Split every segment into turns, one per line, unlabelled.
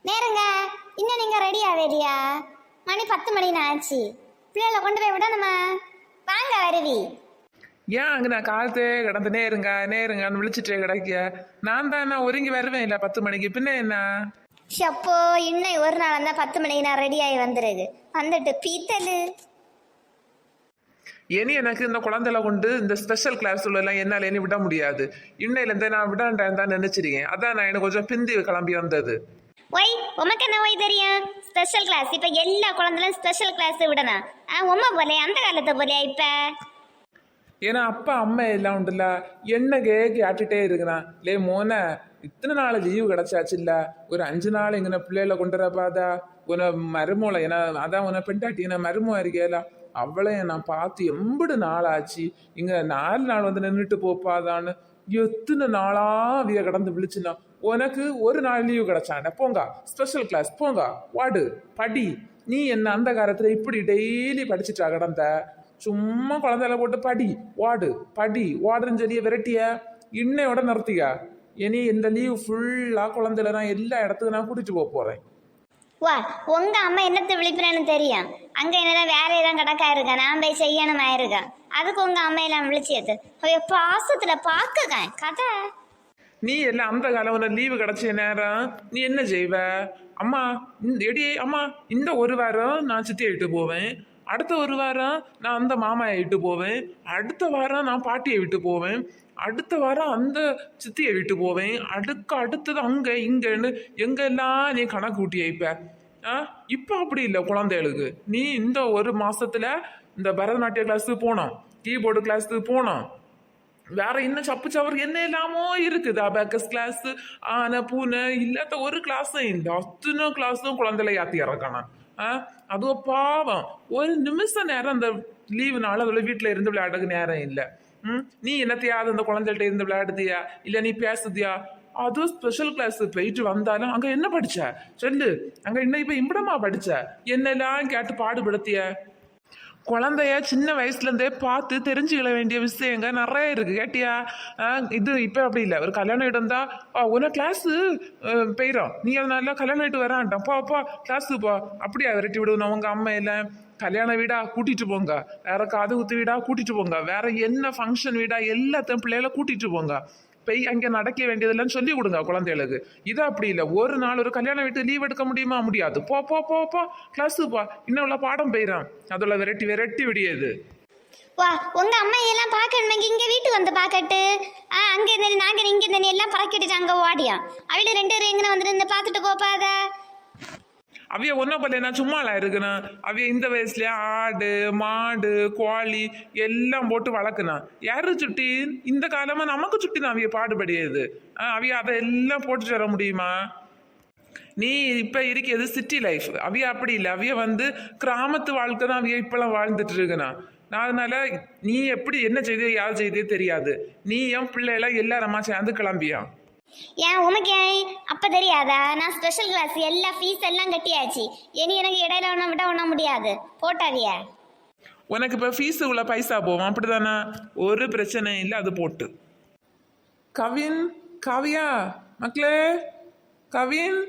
நேருங்க. இன்னும் நீங்க ரெடி ஆவேரியா? மணி 10 மணி ஆச்சு. பிள்ளைகளை கொண்டு போய் விடணுமா? வாங்க வருவி.
ஏன் அங்கே நான் காலத்தே கிடந்து நேருங்கன்னு விழிச்சிட்டே கிடைக்கிய. நான் தான் நான் ஒருங்கி வருவேன் இல்லை 10 மணிக்கு. பின்ன என்ன
ஷப்போ, இன்னும் ஒரு நாள் தான் 10 மணிக்கு நான் ரெடி ஆகி வந்துருது. வந்துட்டு பீத்தலு
இனி எனக்கு இந்த குழந்தைல கொண்டு இந்த ஸ்பெஷல் கிளாஸ் எல்லாம் என்னால் இனி விட முடியாது. இன்னையிலேருந்தே நான் விடாண்டேன் தான் நினைச்சிருக்கேன். அதான் நான் எனக்கு கொஞ்சம் பிந்தி கிளம்பி வந்தது.
ஒய் உமக்கு என்ன ஒய் தெரியும்? ஸ்பெஷல் கிளாஸ் இப்ப எல்லா குழந்தைகளும் ஸ்பெஷல் கிளாஸ் விடணும். உமா போலையா அந்த காலத்தை போலையா இப்ப?
ஏன்னா அப்பா அம்மா எல்லாம் உண்டுல்ல, என்ன கேட்டுட்டே இருக்கிறான். லே மோன, இத்தனை நாள் லீவு கிடைச்சாச்சு இல்ல, ஒரு 5 நாள் இங்கே பிள்ளைகளை கொண்டு வரப்பாதா உன மருமோளை. ஏன்னா அதான் உன பெண்டாட்டி என்ன மருமோ இருக்கேல, அவளை நான் பார்த்து எம்பது நாள் ஆச்சு. இங்க 4 நாள் வந்து நின்றுட்டு போப்பாதான்னு எத்தனை நாளா அவிய கடந்து விழிச்சுனா. உனக்கு ஒரு நாள் லீவு கிடைச்சாண்ட, போங்க ஸ்பெஷல் கிளாஸ் போங்க, வாடு படி. நீ என்ன அந்த காலத்துல இப்படி டெய்லி படிச்சுட்டா கடந்த? சும்மா குழந்தைல போட்டு படி வாடுன்னு சொல்லிய விரட்டிய இன்னையோட நிறுத்திக்க. இனி இந்த லீவ் ஃபுல்லா குழந்தைல நான் எல்லா இடத்துக்கும் நான் கூட்டிட்டு போறேன்.
வா, உங்க அம்மா என்னத்தை விழிப்புறேன்னு தெரியும். அங்க என்னதான் வேற ஏதாவது கடக்கா இருக்கா, நான் போய் செய்யணும் ஆயிருக்கா. அதுக்கு உங்க அம்மா எல்லாம் விழிச்சியது பாசத்துல பாக்க கதை.
நீ எல்லாம் அந்த காலம் உன லீவு கிடைச்ச நேரம் நீ என்ன செய்வ? அம்மா எடியே அம்மா, இந்த ஒரு வாரம் நான் சித்தியை விட்டு போவேன், அடுத்த ஒரு வாரம் நான் அந்த மாமாயை விட்டு போவேன், அடுத்த வாரம் நான் பாட்டியை விட்டு போவேன், அடுத்த வாரம் அந்த சித்தியை விட்டு போவேன், அடுத்தது அங்கே இங்கன்னு எங்கெல்லாம் நீ கணக்கு ஊட்டி வைப்ப. இப்போ அப்படி இல்லை குழந்தைகளுக்கு. நீ இந்த ஒரு மாசத்துல இந்த பரதநாட்டிய கிளாஸுக்கு போனோம், கீபோர்டு கிளாஸுக்கு போனோம், வேற இன்னும் சப்பு சவர் என்ன எல்லாமோ இருக்குது. அபேக்கஸ் கிளாஸ், ஆனை பூனை இல்லாத ஒரு கிளாஸும் இல்லை. அத்தனை கிளாஸும் குழந்தைல யாத்தி இறக்கணும். அதுவும் பாவம், ஒரு நிமிஷம் நேரம் அந்த லீவுனால அதோட வீட்டுல இருந்து விளையாடுறதுக்கு நேரம் இல்லை. நீ என்னத்தையாவது அந்த குழந்தைகிட்ட இருந்து விளையாடுதியா இல்ல நீ பேசுதியா? அதுவும் ஸ்பெஷல் கிளாஸ் போயிட்டு வந்தாலும் அங்க என்ன படிச்ச சொல்லு. அங்க என்ன இப்ப இம்படமா படிச்ச? என்னெல்லாம் கேட்டு பாடுபடுத்திய? குழந்தைய சின்ன வயசுல இருந்தே பார்த்து தெரிஞ்சுக்க வேண்டிய விஷயங்க நிறைய இருக்கு கேட்டியா? இது இப்ப அப்படி இல்லை. ஒரு கல்யாணம் இருந்தா உன கிளாஸு போயிடும், நீ அதனால கல்யாணம் ஆயிட்டு வரான்ட்டான், போ கிளாஸு போ. அப்படியா விரட்டி விடுவோம் உங்க அம்மா எல்லாம்? கல்யாண வீடா கூட்டிட்டு போங்க, வேற காது குத்து வீடா கூட்டிட்டு போங்க, வேற என்ன ஃபங்க்ஷன் வீடா எல்லாத்தையும் பிள்ளைகளை கூட்டிட்டு போங்க. போய் அங்க நடக்க வேண்டியதெல்லாம் சொல்லி கொடுங்க குழந்தைகளுக்கு. இது அப்படி இல்லை. ஒரு நாள் ஒரு கல்யாணம் வீட்டு லீவ் எடுக்க முடியுமா? முடியாது. போ கிளாஸு போ, இன்னும் உள்ள பாடம் போயிடும். அதோட விரட்டி விடியது.
வா, உங்க அம்மா எல்லாம் பாக்கணும். இங்க வீட்டு வந்து பாக்கட்டு. அங்க இருந்த நாங்க இங்க இருந்த எல்லாம் பறக்கிட்டு அங்க ஓடியா. அவளு 2 பேரும் எங்க வந்து பாத்துட்டு போப்பாத.
அவைய ஒன்னும் பண்ணல, நான் சும்மாலாம் இருக்கணும். அவைய இந்த வயசுலயே ஆடு மாடு கோழி எல்லாம் போட்டு வளர்க்கணும். யாரு சுட்டி? இந்த காலமா நமக்கு சுட்டி தான் அவைய பாடுபடியது. அவைய அதை எல்லாம் போட்டு தர முடியுமா? நீ இப்ப இருக்கிறது சிட்டி லைஃப், அவைய அப்படி இல்லை. அவைய வந்து கிராமத்து வாழ்க்கை தான் அவைய இப்பெல்லாம் வாழ்ந்துட்டு இருக்கணும். அதனால நீ எப்படி என்ன செய்தே யார் செய்தே தெரியாது. நீ என் பிள்ளைலாம் எல்லாரம்மா சேர்ந்து கிளம்பியா?
ஏன் உனக்கு அப்ப தெரியாதா? நான் ஸ்பெஷல் கிளாஸ் எல்லா ஃபீஸ் எல்லாம் கட்டியாச்சு. இனி எனக்கு இடையில ஒன்றும் விட ஒன்றும் முடியாது. போட்டாவியா?
உனக்கு இப்போ ஃபீஸு உள்ள பைசா போவோம் அப்படிதானே? ஒரு பிரச்சனை இல்லை, அது போட்டு. கவின், காவியா மக்களே, கவின்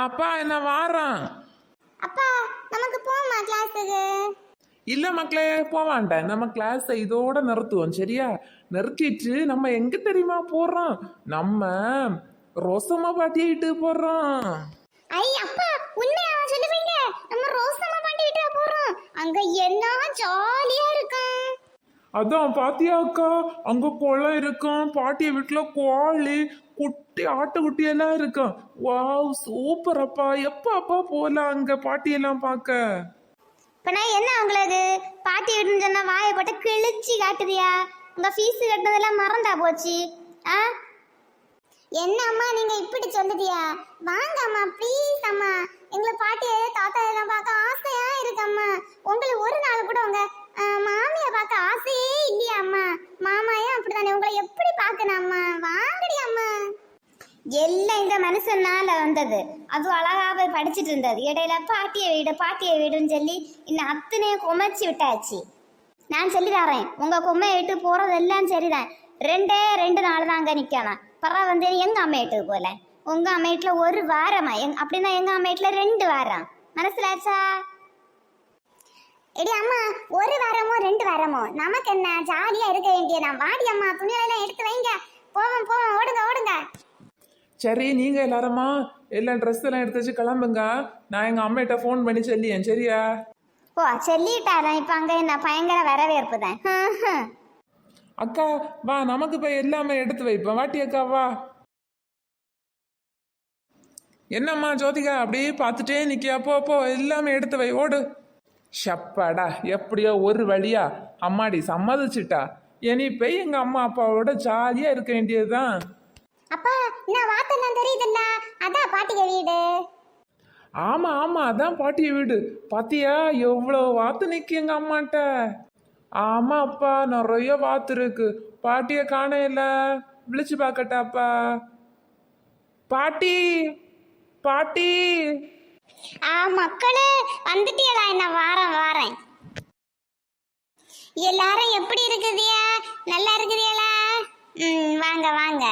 அப்பா என்ன வாரான்?
அப்பா நமக்கு போமா கிளாஸுக்கு?
இல்லை மக்களே போவான்டேன். நம்ம கிளாஸை இதோட நிறுத்துவோம் சரியா? நிறுத்திட்டு நம்ம எங்க தெரியுமா போறோம்? நம்ம ரோசம்மா பாட்டியை விட்டு போறோம்.
ஐ அப்பா, உண்மையா சொல்லுவீங்க? நம்ம ரோசம்மா பாட்டி விட்டு போறோம். அங்க என்ன ஜாலியா இருக்கும்.
அதான் பாத்தியா அக்கா, அங்க குளம் இருக்கும், பாட்டிய வீட்டுல கோழி குட்டி ஆட்டுக்குட்டி எல்லாம் இருக்கும். வாவ் சூப்பர் அப்பா. எப்ப அப்பா போலாம் அங்க பாட்டியெல்லாம் பார்க்க?
இப்ப நான் என்ன உங்களுக்கு பாட்டி வீட்டுன்னு சொன்னா வாயை போட்டு கிழிச்சு காட்டுதியா? உங்க ஃபீஸ் கட்டினதெல்லாம் மறந்தா போச்சு. என்ன அம்மா நீங்க இப்படி சொல்லுதியா? வாங்க அம்மா ப்ளீஸ் அம்மா, எங்களை பாட்டியை தாத்தா எல்லாம் பார்க்க ஆசையா இருக்கு அம்மா. உங்களுக்கு ஒரு நாள் கூட உங்க மாமியை பார்க்க ஆசையே இல்லையா அம்மா? மாமாயும் அப்படித்தானே, உங்களை எப்படி பார்க்கணும் அம்மா? வாங்கடி அம்மா. எல்லாம் இந்த மனுஷனால வந்தது. அதுவும் அழகா போய் படிச்சுட்டு இருந்தது. இடையில பாட்டியை வீடுன்னு சொல்லி இன்னும் அத்தனையும் குமைச்சு விட்டாச்சு. நான் சொல்லி தரேன், உங்க கும்மையை விட்டு போறதெல்லாம் சரிதான். 2 நாள் தான் அங்க நிக்கணும். பரவ வந்து எங்க அம்மா வீட்டுக்கு போல உங்க அம்மா வீட்டுல ஒரு வாரமா அப்படின்னா எங்க அம்மா வீட்டுல 2 வாரம். மனசிலாச்சா? எடி அம்மா, 1 வாரமோ 2 வாரமோ நமக்கு என்ன, ஜாலியா இருக்க வேண்டியதான். வாடி அம்மா, துணியெல்லாம் எடுத்து வைங்க. போவோம் போவோம், ஓடுங்க ஓடுங்க.
சரி, நீங்க எல்லாருமா எல்லாம் ட்ரெஸ் எல்லாம் எடுத்து வச்சு கிளம்புங்க. நான் எங்க அம்மிட்ட ஃபோன் பண்ணி சொல்லியேன், சரியா?
ஓ சொல்லிட்டாரன். இப்ப அங்க என்ன பயங்கர வரவேற்பு தான்.
அக்கா வா, நமக்கு போய் எல்லாமே எடுத்து வைப்போம். வாட்டி அக்கா வா. என்னம்மா ஜோதிகா அப்படியே பார்த்துட்டே நிக்கியா? போ போ, எல்லாமே எடுத்து வை, ஓடு. ஷப்பாடா, எப்படியோ ஒரு வழியா அம்மாடி சம்மதிச்சிட்டா. இனி போய் எங்க அம்மா அப்பாவோட ஜாலியா இருக்க வேண்டியதுதான்.
அப்பா, நான் வாத்தெல்லாம் தெரியுதுல்ல, அதான் பாட்டிக வீடு.
ஆமா ஆமா, அதான் பாட்டிய வீடு. பாத்தியா எவ்வளவு வாத்து நிக்கு எங்க அம்மாட்ட. ஆமா அப்பா, நிறைய வாத்து இருக்கு. பாட்டிய காணையில, விழிச்சு பார்க்கட்டாப்பா. பாட்டி பாட்டி.
மக்களே வந்துட்டியலா? என்ன வாரேன். எல்லாரும் எப்படி இருக்குதியா? நல்லா இருக்குதியலா? வாங்க வாங்க.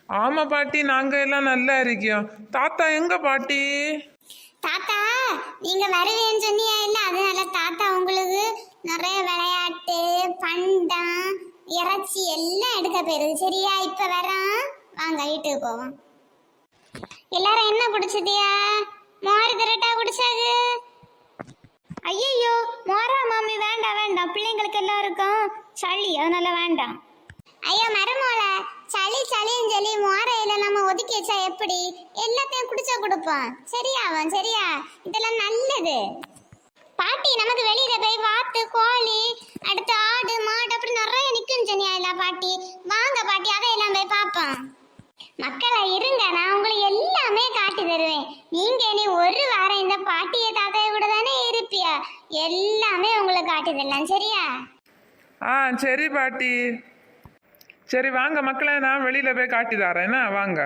ஆமா பாட்டி, நாங்க எல்லாம் நல்லா இருக்கோம். தாத்தா எங்க பாட்டி?
தாத்தா நீங்க வருவேன்னு சொன்னியா இல்ல, அதனால தாத்தா உங்களுக்கு நிறைய விளையாட்டு, பண்டம், இறைச்சி எல்லாம் எடுக்க போயிருது. சரியா? இப்ப வரோம், வாங்க வீட்டுக்கு போவோம். எல்லாரும் என்ன குடிச்சதியா? மோர் திரட்டா குடிச்சாது? ஐயோ மோரா மாமி, வேண்டாம் வேண்டாம், பிள்ளைங்களுக்கு எல்லாம் இருக்கும் சளி, அதனால வேண்டாம். ஐயா மருமோள, சளின்னு சொல்லி மோரையில நம்ம ஒதுக்கி வச்சா எப்படி? எல்லாத்தையும் குடிச்சா கொடுப்போம். சரியாவும்? சரியா? இதெல்லாம் நல்லது. பாட்டி நமக்கு வெளியில போய் வாத்து, கோழி, அடுத்து ஆடு, மாடு அப்படி நிறைய நிக்கும் சொன்னியா இல்ல பாட்டி? வாங்க பாட்டி, அதையெல்லாம் போய் பார்ப்போம். மக்களை இருங்க, நான் உங்களுக்கு எல்லாமே காட்டி தருவேன். நீங்க இனி ஒரு வாரம் இந்த பாட்டியை தாத்தாய கூட தானே இருப்பியா? எல்லாமே உங்களுக்கு காட்டி தரலாம். சரியா?
சரி பாட்டி. சரி வாங்க மக்களே, நான் வெளியில போய் காட்டி தரேன். என்ன வாங்க.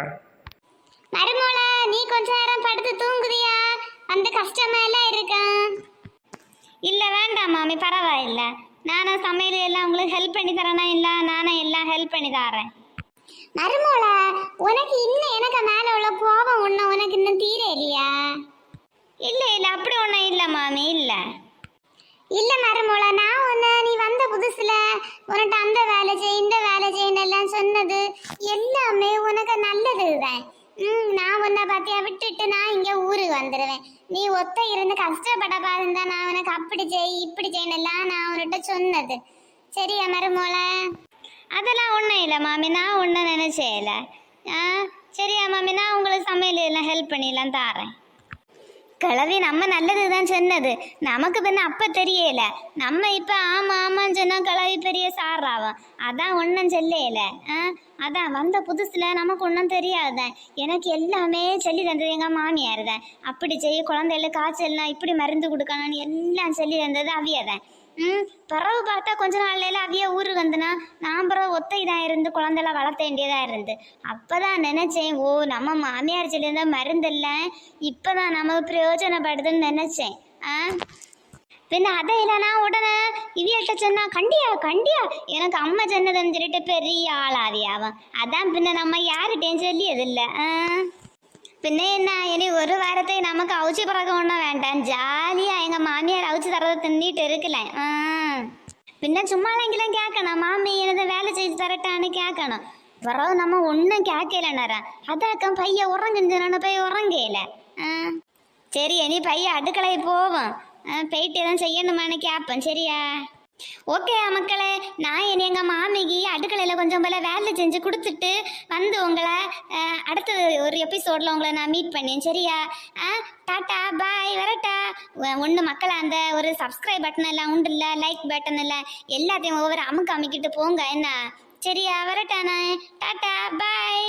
மருமோள, நீ கொஞ்ச நேரம் படுத்து தூங்குதியா? அந்த கஷ்டமா எல்லாம் இருக்கான். இல்ல வேண்டாம் மாமி, பரவாயில்ல. நானும் சமையல் எல்லாம் உங்களுக்கு ஹெல்ப் பண்ணி தரேனா? இல்ல நானே எல்லாம் ஹெல்ப் பண்ணி தரேன். மருமோள, உனக்கு இன்னும் எனக்கு மேல உள்ள கோபம் ஒன்னும் உனக்கு இன்னும் தீர இல்லையா? இல்ல அப்படி ஒன்றும் இல்லை மாமி, இல்ல மருமோள, நான் உன்னை நீ வந்த புதுசுல உனக்கு அந்த வேலை செய், இந்த வேலை செய்யணும் எல்லாம் சொன்னது எல்லாமே உனக்கு நல்லதுதான். நான் உன்னை பார்த்தியா விட்டுட்டு நான் இங்க ஊருக்கு வந்துடுவேன். நீ ஒத்த இருந்து கஷ்டப்பட பாருந்தா நான் உனக்கு அப்படி செய் இப்படி செய்யணும் நான் உன்கிட்ட சொன்னது. சரியா மருமோள? அதெல்லாம் ஒன்றும் இல்லை மாமி, நான் ஒன்றும் நினைச்சேல. சரியா மாமி, நான் உங்களுக்கு சமையல் எல்லாம் ஹெல்ப் பண்ணிடலாம் தாரேன். கிளவி நம்ம நல்லது தான் சொன்னது, நமக்கு பின்ன அப்போ தெரியல. நம்ம இப்போ ஆமான்னு சொன்னால் கிளவி பெரிய சாராவும், அதான் ஒன்றும் சொல்லல. அதான் வந்த புதுசில் நமக்கு ஒன்றும் தெரியாதுதான். எனக்கு எல்லாமே சொல்லி தந்தது எங்கள் மாமியார் தான். அப்படி செய்ய, குழந்தைகளுக்கு காய்ச்சல்னா இப்படி மருந்து கொடுக்கணும்னு எல்லாம் சொல்லி தந்தது அவியதான். பிறகு பார்த்தா கொஞ்ச நாள்ல அவிய ஊருக்கு வந்துனா நான் பிறகு ஒத்தை தான் இருந்து குழந்தைலாம் வளர்த்த வேண்டியதா இருந்து. அப்பதான் நினைச்சேன், ஓ நம்ம மாமியார் சொல்லியிருந்தா மருந்து இல்லை, இப்பதான் நமக்கு பிரயோஜனப்படுதுன்னு நினைச்சேன். பின்ன அதையில நான் உடனே இவியல்கிட்ட சொன்னா, கண்டியா எனக்கு அம்மா சொன்னதுன்னு சொல்லிட்டு பெரிய ஆளாவியாவும். அதான் பின்ன நம்ம யாருகிட்டையும் சொல்லியதில்லை. பின்ன என்ன, இனி ஒரு வாரத்தை நமக்கு அவிச்சு பிறக்க ஒன்றும் வேண்டாம், ஜாலியா எங்க மாமியார் அவிச்சு தரதை தின்னிட்டு இருக்கலாம். பின்ன சும்மாலாம் கேட்கணும், மாமி எனது வேலை செய்து தரட்டான்னு கேட்கணும். பிறகு நம்ம ஒன்றும் கேட்கலன்னாரா, அதாக்கம் பையன் உறங்குன்னு போய் உறங்கல. சரி இனி பையன் அடுக்களை போவோம், போயிட்டு எதுவும் செய்யணுமான்னு கேட்பேன். சரியா? ஓகே மக்களே, நான் இனி எங்கள் மாமிக்கு அடுக்கலையில் கொஞ்சம் போல வேலை செஞ்சு கொடுத்துட்டு வந்து உங்களை அடுத்த ஒரு எபிசோடில் உங்களை நான் மீட் பண்ணேன். சரியா? டாட்டா பாய், வரட்டா. ஒன்று மக்களை அந்த ஒரு சப்ஸ்கிரைப் பட்டன் எல்லாம் உண்டு இல்லை, லைக் பட்டன் இல்லை, எல்லாத்தையும் ஒவ்வொரு அமுக்கிட்டு போங்க என்ன. சரியா? வரட்டானே, டாட்டா பாய்.